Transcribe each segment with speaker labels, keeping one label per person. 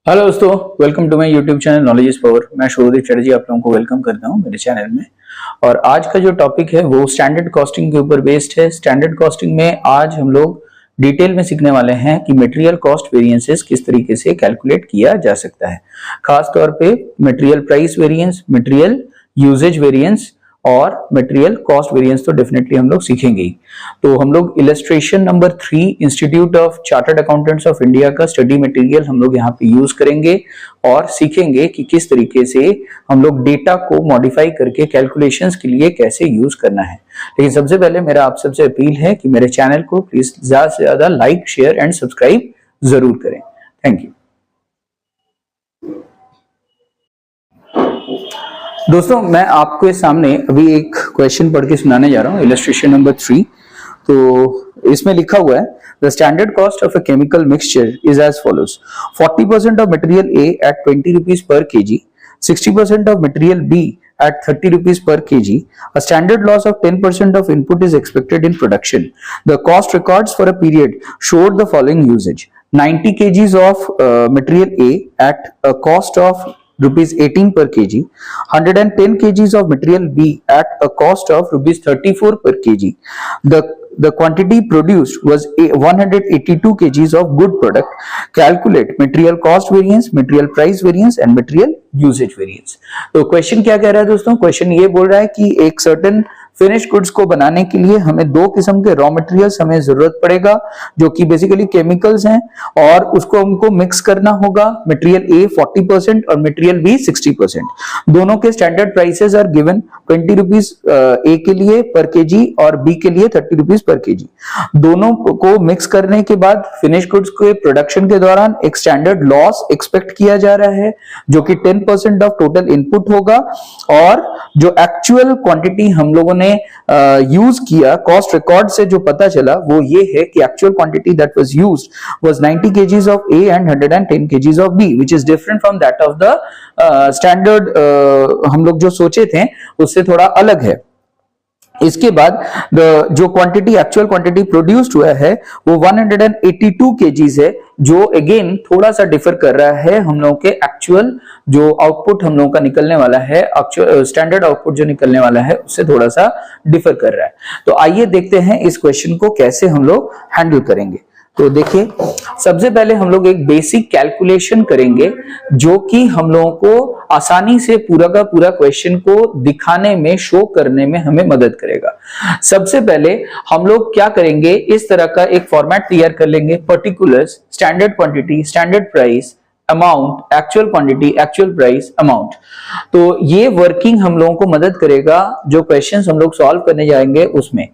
Speaker 1: Hello दोस्तों, welcome to my YouTube channel knowledge is power. मैं शुभदीप चटर्जी आप लोगों को वेलकम करता हूं मेरे चैनल में। और आज का जो टॉपिक है वो स्टैंडर्ड कॉस्टिंग के ऊपर बेस्ड है। स्टैंडर्ड कॉस्टिंग में आज हम लोग डिटेल में सीखने वाले हैं कि मटेरियल कॉस्ट वेरिएंसेस किस तरीके से कैलकुलेट किया जा सकता है। खास तौर पे material price variance, material usages variance और मटेरियल कॉस्ट वेरिएंस तो डेफिनेटली हम लोग सीखेंगे ही। तो हम लोग illustration number 3 institute of chartered accountants of India का स्टडी मटेरियल हम लोग यहाँ पे यूज करेंगे और सीखेंगे कि किस तरीके से हम लोग डेटा को मॉडिफाई करके कैलकुलेशंस के लिए कैसे यूज करना है। लेकिन सबसे पहले मेरा आप सबसे अपील है कि मेरे चैनल को प्लीज ज्यादा से ज्यादा लाइक, शेयर एंड सब्सक्राइब जरूर करें। Thank you. दोस्तों, मैं आपके सामने अभी एक क्वेश्चन पढ़ के सुनाने जा रहा हूँ, इलस्ट्रेशन नंबर 3। तो इसमें लिखा हुआ है the standard cost of a chemical mixture is as follows. 40% of material A at 20 rupees per kg, 60% of material B at 30 rupees per kg. A standard loss of 10% of input is expected in production. The cost records for a period showed the following usage: 90 kgs of material A at a cost of rupees 18 per kg, 110 kgs of material B at a cost of rupees 34 per kg. The quantity produced was 182 kgs of good product. Calculate material cost variance, material price variance and material usage variance. तो question क्या कह रहा है दोस्तों? Question ये बोल रहा है कि एक सर्टेन फिनिश गुड्स को बनाने के लिए हमें दो किस्म के रॉ मटेरियल्स हमें जरूरत पड़ेगा, जो कि बेसिकली केमिकल्स हैं, और उसको हमको मिक्स करना होगा। मटेरियल ए 40% और मटेरियल बी 60%। दोनों के standard prices are given 20 rupees A के लिए पर केजी और बी के लिए 30 रुपीज पर केजी। दोनों को मिक्स करने के बाद फिनिश गुड्स के प्रोडक्शन के दौरान एक स्टैंडर्ड लॉस एक्सपेक्ट किया जा रहा है, जो कि 10% ऑफ टोटल इनपुट होगा। और जो एक्चुअल क्वांटिटी हम लोगों ने यूज किया, कॉस्ट रिकॉर्ड से जो पता चला वो ये है कि actual quantity that was used was 90 kgs of A and 110 kgs of B, which is different from that of the standard हम लोग जो सोचे थे उससे थोड़ा अलग है। इसके बाद जो क्वांटिटी एक्चुअल क्वांटिटी प्रोड्यूस्ड हुआ है वो 182 kgs है, जो अगेन थोड़ा सा डिफर कर रहा है हम लोगों के एक्चुअल जो आउटपुट हम लोगों का निकलने वाला है, स्टैंडर्ड आउटपुट जो निकलने वाला है उससे थोड़ा सा डिफर कर रहा है। तो आइए देखते हैं इस क्वेश्चन को कैसे हम लोग हैंडल करेंगे। तो देखिए, सबसे पहले हम लोग एक बेसिक कैलकुलेशन करेंगे जो कि हम लोगों को आसानी से पूरा का पूरा क्वेश्चन को दिखाने में, शो करने में हमें मदद करेगा। सबसे पहले हम लोग क्या करेंगे, इस तरह का एक फॉर्मेट तैयार कर लेंगे। Particulars, standard quantity, standard price, amount, actual quantity, actual price, amount. तो ये वर्किंग हम लोगों को मदद करेगा जो क्वेश्चंस हम लोग सॉल्व करने जाएंगे उसमें।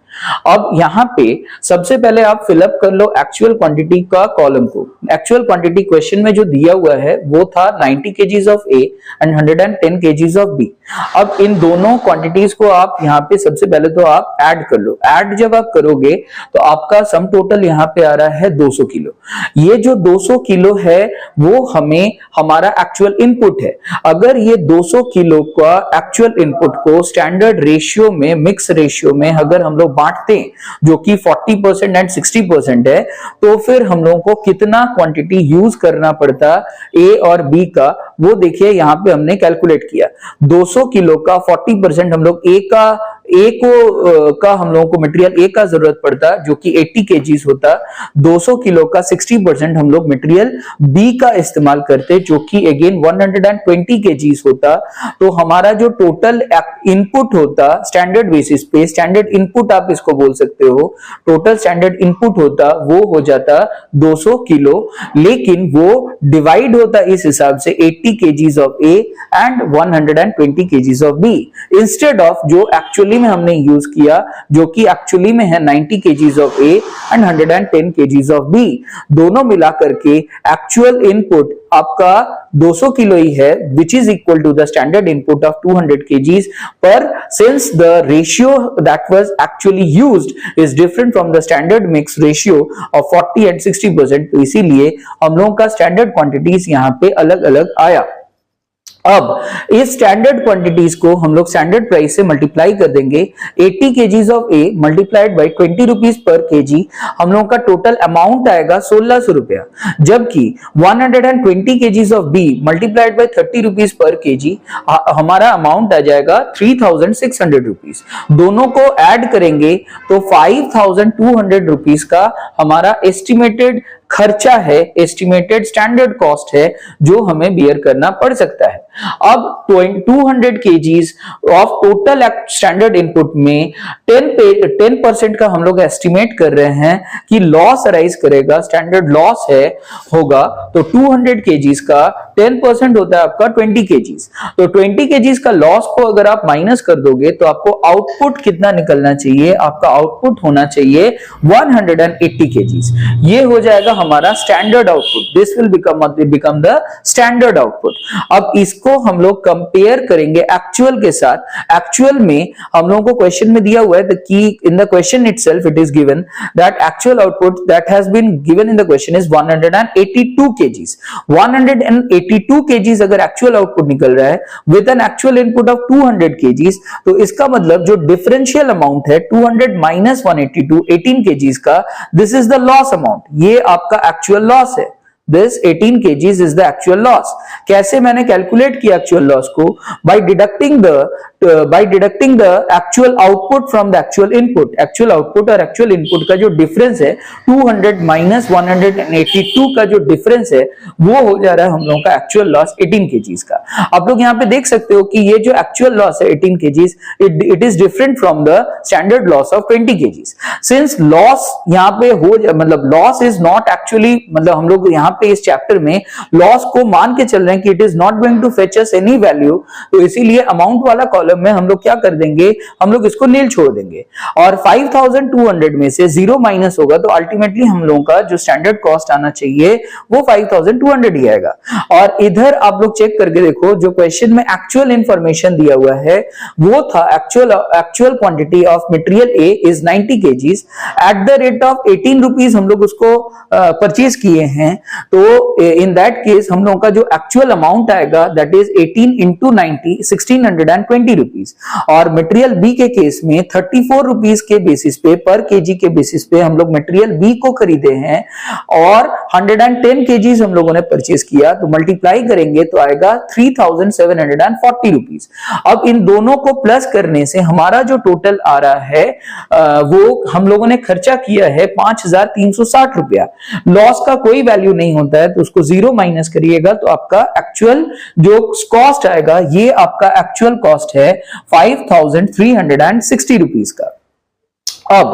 Speaker 1: अब यहाँ पे सबसे पहले आप फिलअप कर लो एक्चुअल क्वांटिटी का कॉलम को। एक्चुअल क्वांटिटी क्वेश्चन में जो दिया हुआ है वो था 90 kgs of A and 110 kgs of B। अब इन दोनों क्वांटिटीज को आप यहाँ पे सबसे पहले तो आप ऐड कर लो। ऐड जब आप करोगे तो आपका सम टोटल यहाँ पे आ रहा है 200 किलो। ये जो 200 किलो है वो हमें हमारा एक्चुअल इनपुट है। अगर ये 200 किलो का एक्चुअल इनपुट को स्टैंडर्ड रेशियो में, मिक्स रेशियो में अगर हम लोग बांटते हैं, जो कि 40% एंड 60% है, तो फिर हम लोगों को कितना क्वांटिटी यूज करना पड़ता ए और बी का, वो देखिए यहाँ पे हमने कैलकुलेट किया। 200 किलो का 40% हम लोग का हम लोगों को मटेरियल ए का जरूरत पड़ता, जो कि 80 kgs होता। 200 किलो का 60% हम लोग मटेरियल बी का इस्तेमाल करते, जो कि अगेन 120 kgs होता। तो हमारा जो टोटल इनपुट होता स्टैंडर्ड बेसिस पे, स्टैंडर्ड इनपुट आप इसको बोल सकते हो, टोटल स्टैंडर्ड इनपुट होता वो हो जाता 200 किलो, लेकिन वो डिवाइड होता इस हिसाब से 80 kgs of A and 120 kgs of B, instead of जो एक्चुअली में हमने यूज किया, जो कि एक्चुअली में है 90 kgs of A and 110 kgs of B। दोनों मिलाकर के एक्चुअल इनपुट आपका 200 किलो ही है, which is equal to the standard input of 200 kgs, पर since the ratio that was actually used is different from the standard mix ratio of 40 and 60%, तो इसीलिए हम लोगों का स्टैंडर्ड क्वांटिटीज यहाँ पे अलग अलग आया। अब इस स्टैंडर्ड क्वांटिटीज को हम लोग स्टैंडर्ड प्राइस से मल्टीप्लाई कर देंगे। 80 KGs of A multiplied by 20 rupees per KG, हम लोगों का टोटल अमाउंट आएगा 1600 रुपया। जबकि 120 kgs of B multiplied by 30 rupees per kg, हमारा अमाउंट आ जाएगा 3600 रुपीज। दोनों को ऐड करेंगे तो 5200 रुपीज का हमारा एस्टिमेटेड खर्चा है, एस्टिमेटेड स्टैंडर्ड कॉस्ट है जो हमें बियर करना पड़ सकता है। अब 200 KGs of total standard input में 10% का हम लोग एस्टिमेट कर रहे हैं कि लॉस अराइज करेगा, स्टैंडर्ड लॉस है होगा। तो 200 केजीज का 10% होता है आपका 20 केजीज। तो 20 केजीज का लॉस को अगर आप माइनस कर दोगे तो आपको आउटपुट कितना निकलना चाहिए? आपका आउटपुट होना चाहिए 180 केजीज। ये हो जाएगा हमारा standard output. This will become the standard output. अब इसको हम लोग कंपेयर करेंगे एक्चुअल के साथ। एक्चुअल में हम लोगों को क्वेश्चन में दिया हुआ है कि in the question itself it is given that actual output that has been given in the question is 182 kgs. 182 kgs अगर एक्चुअल आउटपुट निकल रहा है with an actual input of 200 kgs, तो इसका मतलब जो डिफरेंशियल अमाउंट है 200 माइनस 182 18 केजीज का, this is the loss amount. ये आपका एक्चुअल लॉस है। This 18 kgs is the actual loss. कैसे मैंने कैलकुलेट किया एक्चुअल लॉस को? by deducting the actual output from the actual input. Actual output और एक्चुअल इनपुट का जो डिफरेंस है 200 माइनस 182 का जो डिफरेंस है वो हो जा रहा है हम लोगों का एक्चुअल लॉस 18 केजीज का। आप लोग यहाँ पे देख सकते हो कि ये जो एक्चुअल लॉस है 18 KGs, it is different from the standard loss of 20 KGs. Since loss यहाँ पे मतलब लॉस इज नॉट एक्चुअली, मतलब हम लोग यहाँ पे इस चैप्टर में लॉस को मान के चल रहे हैं कि it is not going to fetch us any value, तो इसीलिए अमाउंट वाला कॉलम में हम लोग क्या कर देंगे? हम लोग इसको नील छोड़ देंगे और 5200 में से 0 माइनस होगा तो अल्टीमेटली हम लोगों का जो स्टैंडर्ड कॉस्ट आना चाहिए वो 5200 ही आएगा। और इधर आप लोग चेक करके देखो, जो क्वेश्चन में एक्चुअल इंफॉर्मेशन दिया हुआ है वो था actual quantity of material A is 90 KGs at the rate of 18 rupees हम लोग उसको परचेज किए हैं। तो इन दैट केस हम लोगों का जो एक्चुअल अमाउंट आएगा दैट इज 18 इंटू 90 1620 रुपीज। और मटेरियल बी के केस में 34 रुपीज के बेसिस पे पर केजी के बेसिस पे हम लोग मटेरियल बी को खरीदे हैं और 110 केजीज हम लोगों ने परचेज किया, तो मल्टीप्लाई करेंगे तो आएगा 3740 रुपीज। अब इन दोनों को प्लस करने से हमारा जो टोटल आ रहा है वो हम लोगों ने खर्चा किया है 5360 रुपया। लॉस का कोई वैल्यू नहीं होता है तो उसको 0 माइनस करिएगा तो आपका एक्चुअल जो कॉस्ट आएगा ये आपका एक्चुअल कॉस्ट है 5360 रुपीज का। अब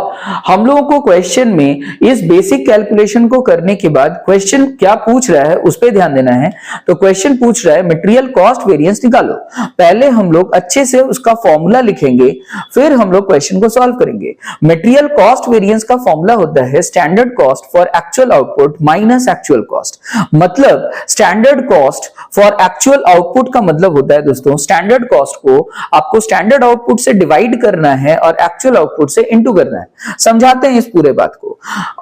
Speaker 1: हम लोगों को क्वेश्चन में इस बेसिक कैलकुलेशन को करने के बाद क्वेश्चन क्या पूछ रहा है उस पर ध्यान देना है। तो क्वेश्चन पूछ रहा है मटेरियल कॉस्ट वेरिएंस निकालो। पहले हम लोग अच्छे से उसका फॉर्मूला लिखेंगे, फिर हम लोग क्वेश्चन को सॉल्व करेंगे। मटेरियल कॉस्ट वेरिएंस का फॉर्मूला होता है standard cost for actual output minus actual cost. मतलब standard cost for actual output का मतलब होता है दोस्तों, स्टैंडर्ड कॉस्ट को आपको स्टैंडर्ड आउटपुट से डिवाइड करना है और एक्चुअल आउटपुट से इंटू करना है। समझाते हैं इस पूरे बात को।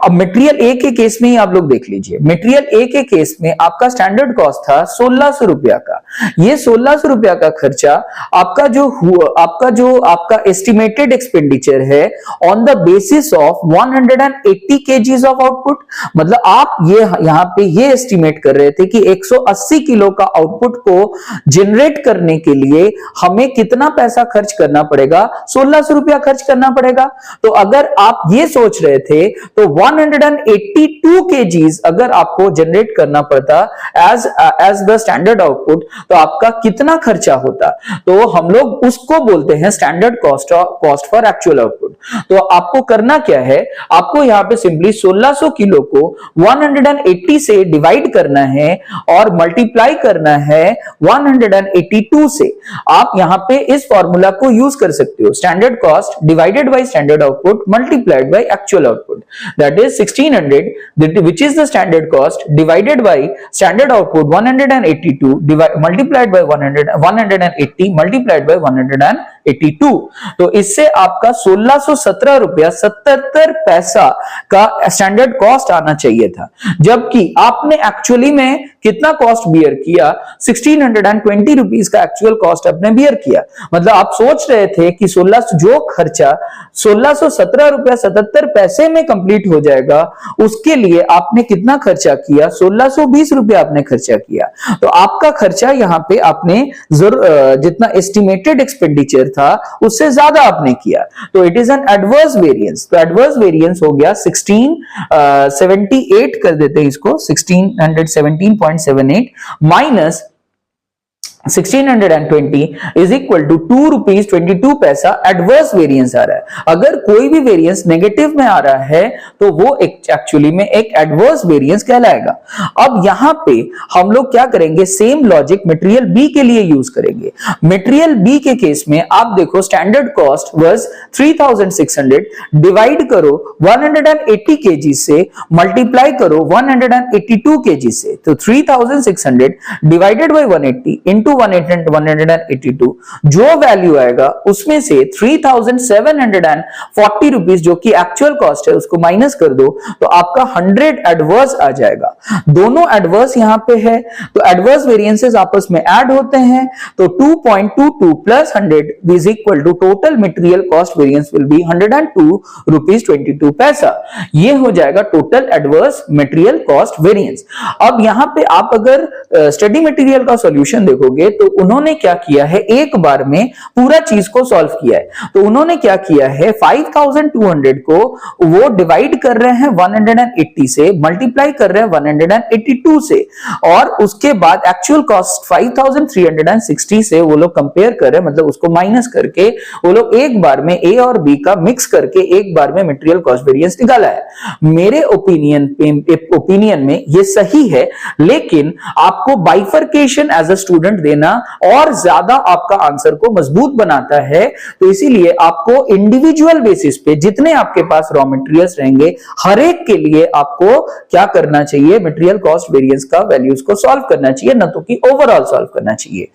Speaker 1: अब मटेरियल ए के केस में ही आप लोग देख लीजिए। मटेरियल ए के केस में आपका स्टैंडर्ड कॉस्ट था 1600 रुपया का। ये 1600 रुपया का खर्चा आपका जो एस्टिमेटेड एक्सपेंडिचर है on the basis of 180 KGs of output. मतलब आप ये यहां पे ये एस्टिमेट कर रहे थे कि 180 किलो का आउटपुट को जनरेट करने के लिए हमें कितना पैसा खर्च करना पड़ेगा? 1600 रुपया खर्च करना पड़ेगा। तो अगर आप ये सोच रहे थे तो 182 केजीज अगर आपको जनरेट करना पड़ता एज द स्टैंडर्ड आउटपुट तो आपका कितना खर्चा होता? तो हम लोग उसको बोलते हैं standard cost for actual output. तो आपको करना क्या है? आपको यहां पे सिंपली 1600 किलो को 180 से डिवाइड करना है और मल्टीप्लाई करना है 182 से। आप यहां पे इस फॉर्मूला को यूज कर सकते हो, standard cost divided by standard output multiplied by actual output, that is 1600, which is the standard cost divided by standard output 182 multiplied by 180 multiplied by 180 82। तो इससे आपका 1617 रुपया 77 पैसा का स्टैंडर्ड कॉस्ट आना चाहिए था, जबकि आपने एक्चुअली में कितना कॉस्ट बियर किया, 1620 रुपीज का एक्चुअल कॉस्ट आपने बियर किया। मतलब आप सोच रहे थे कि 16 जो खर्चा 1617 रुपया 77 पैसे में कंप्लीट हो जाएगा, उसके लिए आपने कितना खर्चा किया, 1620 रुपया आपने खर्चा किया। तो आपका खर्चा यहां पे आपने जितना एस्टिमेटेड एक्सपेंडिचर था उससे ज्यादा आपने किया, तो it is an adverse variance. तो एडवर्स वेरिएंस हो गया 1678 कर देते हैं इसको, 1617.78 minus 1620 is equal to 2 rupees 22 paisa adverse variance आ रहा है। अगर कोई भी वेरिएंस नेगेटिव में आ रहा है तो वो एक्चुअली में एक एडवर्स वेरिएंस कहलाएगा। अब यहां पे हम लोग क्या करेंगे, सेम लॉजिक मटेरियल बी के लिए यूज करेंगे। मटेरियल बी के केस में आप देखो स्टैंडर्ड कॉस्ट वाज 3600, डिवाइड करो 180 केजी से, मल्टीप्लाई करो 182 केजी से, तो 3600 डिवाइडेड बाय 180 इंटू 182 जो वैल्यू आएगा उसमें से 3740 रुपीज जो कि एक्चुअल कॉस्ट है उसको माइनस कर दो, तो आपका 100 एडवर्स आ जाएगा। दोनों एडवर्स यहां पे है, तो एडवर्स वेरिएंसेस आपस में ऐड होते हैं, तो 2.22 plus 100 is equal to total material cost variance will be 102 rupees 22 पैसा। ये हो जाएगा total adverse material cost variance. अब यहां पे आप अगर स्टडी मटेरियल का सॉल्यूशन देखोगे तो उन्होंने क्या किया है, एक बार में पूरा चीज को सॉल्व किया है। तो उन्होंने क्या किया है, 5200 को वो डिवाइड कर रहे हैं 180 से, मल्टीप्लाई कर रहे हैं 182 से, और उसके बाद एक्चुअल कॉस्ट 5360 से वो लोग कंपेयर कर रहे हैं, मतलब उसको माइनस करके वो लोग एक बार में ए और बी का मिक्स करके एक बार में मटेरियल कॉस्ट वेरिएंस निकाला है। मेरे ओपिनियन में ये सही है, लेकिन आपको बाइफरकेशन एज अ स्टूडेंट देना और ज्यादा आपका आंसर को मजबूत बनाता है। तो इसीलिए आपको इंडिविजुअल बेसिस पे जितने आपके पास रॉ मटेरियल्स रहेंगे हर एक के लिए आपको क्या करना चाहिए, मटेरियल कॉस्ट वेरिएंस का वैल्यूज को सॉल्व करना चाहिए, ना तो कि ओवरऑल सॉल्व करना चाहिए।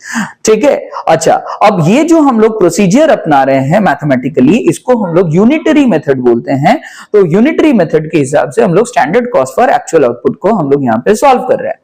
Speaker 1: ठीक है, अच्छा अब ये जो हम लोग प्रोसीजर अपना रहे हैं मैथमेटिकली, इसको हम लोग यूनिटरी मेथड बोलते हैं। तो यूनिटरी मेथड के हिसाब से हम लोग standard cost for actual output को हम लोग यहां पे सॉल्व कर रहे हैं।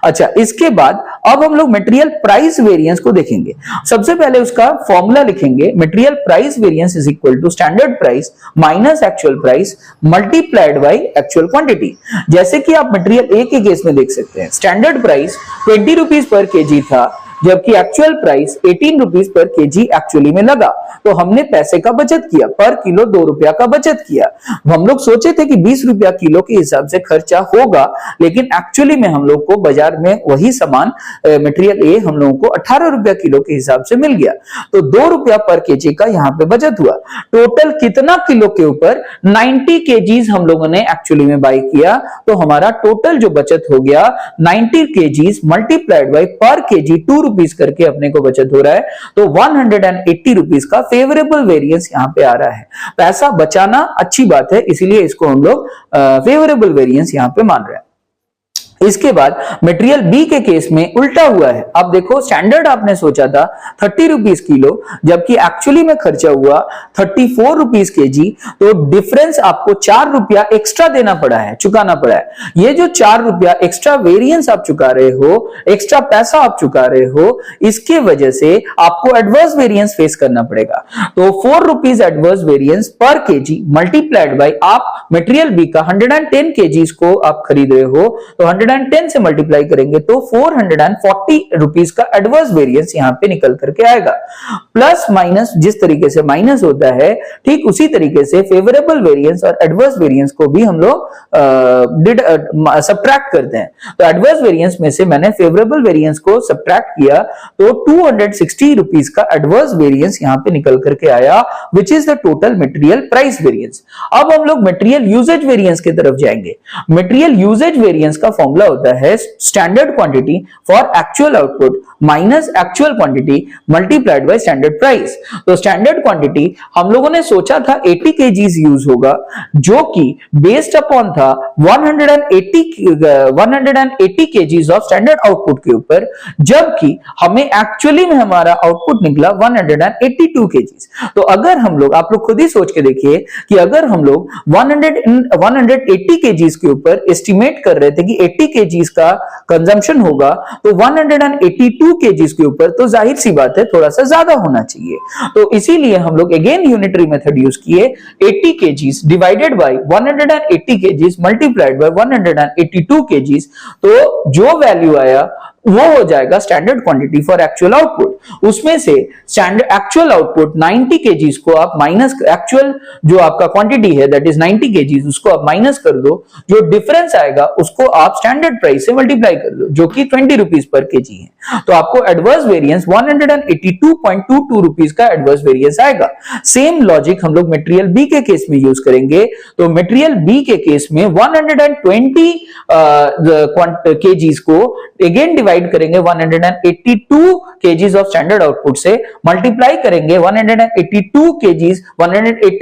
Speaker 1: अच्छा, इसके बाद अब हम लोग मटेरियल प्राइस वेरिएंस को देखेंगे। सबसे पहले उसका फॉर्मूला लिखेंगे, material price variance is equal to standard price minus actual price multiplied by actual quantity. जैसे कि आप मटेरियल ए के केस में देख सकते हैं, standard price 20 rupees per KG था, जबकि actual price 18 rupees per KG actually में लगा। तो हमने पैसे का बचत किया, पर किलो 2 रुपया का बचत किया। हम लोग सोचे थे कि 20 रुपया किलो के हिसाब से खर्चा होगा, लेकिन एक्चुअली में हम लोग को बाजार में वही सामान मटेरियल ए हम लोगों को 18 रुपया किलो के हिसाब से मिल गया। तो 2 रुपया पर केजी का यहाँ पे बचत हुआ। टोटल कितना किलो के ऊपर, 90 केजीज हम लोगों ने एक्चुअली में बाई किया। तो हमारा टोटल जो बचत हो गया 90 केजीज मल्टीप्लाइड बाई पर केजी 2 रुपीज करके अपने को बचत हो रहा है। तो 180 रुपीज का फेवरेबल वेरिएंस यहां पे आ रहा है। पैसा बचाना अच्छी बात है, इसीलिए इसको हम लोग फेवरेबल वेरिएंस यहां पे मान रहे हैं। इसके बाद मटेरियल बी के केस में उल्टा हुआ है। अब देखो, स्टैंडर्ड आपने सोचा था 30 रुपीज किलो, जबकि एक्चुअली में खर्चा हुआ 34 रुपीज केजी। तो डिफरेंस आपको 4 रुपया एक्स्ट्रा देना पड़ा है, चुकाना पड़ा है। ये जो 4 रुपया एक्स्ट्रा वेरिएंस आप चुका रहे हो, एक्स्ट्रा पैसा आप चुका रहे हो, इसके वजह से आपको एडवर्स वेरिएंस फेस करना पड़ेगा। तो 4 रुपीज एडवर्स वेरिएंस पर केजी मल्टीप्लाइड बाय आप मटेरियल बी का 110 केजीज को आप खरीद रहे हो, तो 110 से मल्टीप्लाई करेंगे तो 440 रुपीज का एडवर्स वेरिएंस यहां पे निकल करके आएगा। प्लस माइनस जिस तरीके से माइनस होता है, ठीक उसी तरीके से फेवरेबल वेरिएंस और एडवर्स वेरिएंस को भी हम लोग सब्ट्रैक्ट करते हैं। तो एडवर्स वेरिएंस में से मैंने फेवरेबल वेरिएंस को सब्ट्रैक्ट किया, तो 260 रुपीज का एडवर्स वेरिएंस यहां पे निकल करके आया, which is the total material price variance. अब हम लोग मटेरियल यूजेज वेरिएंस की तरफ जाएंगे। मटेरियल यूजेज वेरिएंस का फॉर्मूला होता है standard quantity for actual output minus actual quantity multiplied by standard price. तो स्टैंडर्ड क्वांटिटी हम लोगों ने सोचा था 80 केजीज यूज होगा, जो कि बेस्ड अपॉन था 180 केजीज ऑफ स्टैंडर्ड आउटपुट के ऊपर, जबकि हमें एक्चुअली में हमारा आउटपुट निकला 182 केजीज। तो अगर हम लोग, आप लोग खुद ही सोच के देखिए कि अगर हम लोग 180 केजीज के ऊपर एस्टिमेट कर रहे थे कि 80 केजीज का कंजम्पशन होगा, तो 182 केजीज के ऊपर तो जाहिर सी बात है थोड़ा सा ज्यादा होना चाहिए। तो इसीलिए हम लोग अगेन यूनिटरी मेथड यूज किए, 80 KGs divided by 180 KGs multiplied by 182 KGs. तो जो वैल्यू आया वो हो जाएगा standard quantity for actual output. उसमें से स्टैंडर्ड एक्चुअल आउटपुट 90 केजीज को आप माइनस, एक्चुअल जो आपका क्वांटिटी है दैट इज 90 केजीज, उसको आप माइनस कर दो, जो डिफरेंस आएगा उसको आप स्टैंडर्ड प्राइस से मल्टीप्लाई कर दो, जो कि 20 रुपीज पर केजी है। तो आपको एडवर्स वेरिएंस 182.22 रुपीज का एडवर्स वेरिएंस आएगा। सेम लॉजिक हम लोग मटेरियल बी के केस में यूज करेंगे। तो मटेरियल बी के केस में 120 केजीज को अगेन डिवाइड करेंगे 182 केजीज ऑफ स्टैंडर्ड आउटपुट से, मल्टीप्लाई करेंगे 180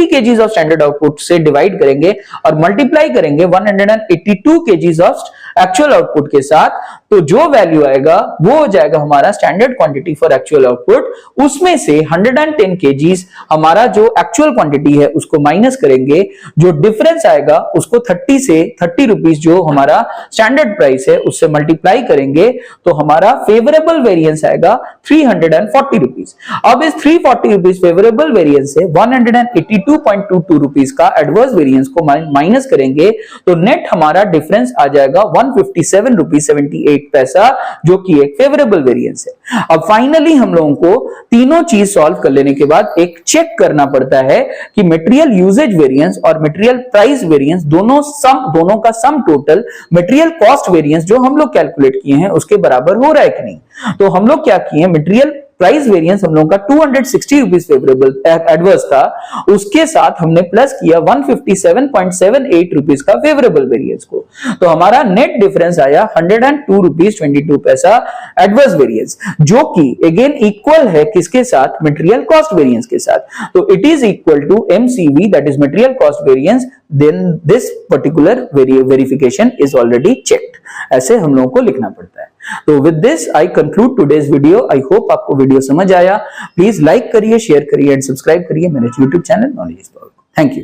Speaker 1: केजीज ऑफ स्टैंडर्ड आउटपुट से डिवाइड करेंगे, और मल्टीप्लाई करेंगे 182 केजीज ऑफ एक्चुअल आउटपुट के साथ। तो जो वैल्यू आएगा वो हो जाएगा हमारा standard quantity for actual output. उसमें से 110 केजीज हमारा जो एक्चुअल क्वांटिटी है उसको माइनस करेंगे, जो डिफरेंस आएगा उसको 30 रुपीज जो हमारा स्टैंडर्ड प्राइस है उससे मल्टीप्लाई करेंगे, तो हमारा फेवरेबल वेरिएंस आएगा 340 रुपीज। अब इस 340 रुपीज फेवरेबल वेरिएंस से 182.22 रुपीज का एडवर्स वेरिएंस को माइनस करेंगे, तो नेट हमारा डिफरेंस आ जाएगा 157 रुपीज 78 पैसा, जो कि एक फेवरेबल वेरिएंस है। अब फाइनली हम लोगों को तीनों चीज सॉल्व कर लेने के बाद एक चेक करना पड़ता है कि मटेरियल यूजेज वेरिएंस और मटेरियल प्राइस वेरिएंस दोनों का sum total material cost variance जो हम लोग कैलकुलेट किए हैं उसके बराबर हो रहा है कि नहीं। तो हम लोग क्या किए, मटेरियल प्राइस वेरिएंस हम लोगों का 260 रुपीज फेवरेबल एडवर्स था, उसके साथ हमने प्लस किया 157.78 रुपीज का फेवरेबल वेरिएंस को। तो हमारा नेट डिफरेंस आया 102 रुपीज 22 पैसा एडवर्स वेरिएंस, जो कि अगेन इक्वल है किसके साथ, मटेरियल कॉस्ट वेरिएंस के साथ। तो it is equal to MCV that is material cost variance, then this particular verification is already checked. ऐसे हम लोगों को लिखना पड़ता है। तो with this I conclude today's video. I hope आपको वीडियो समझ आया। प्लीज लाइक करिए, शेयर करिए एंड सब्सक्राइब करिए मेरे YouTube channel knowledge is power. Thank you.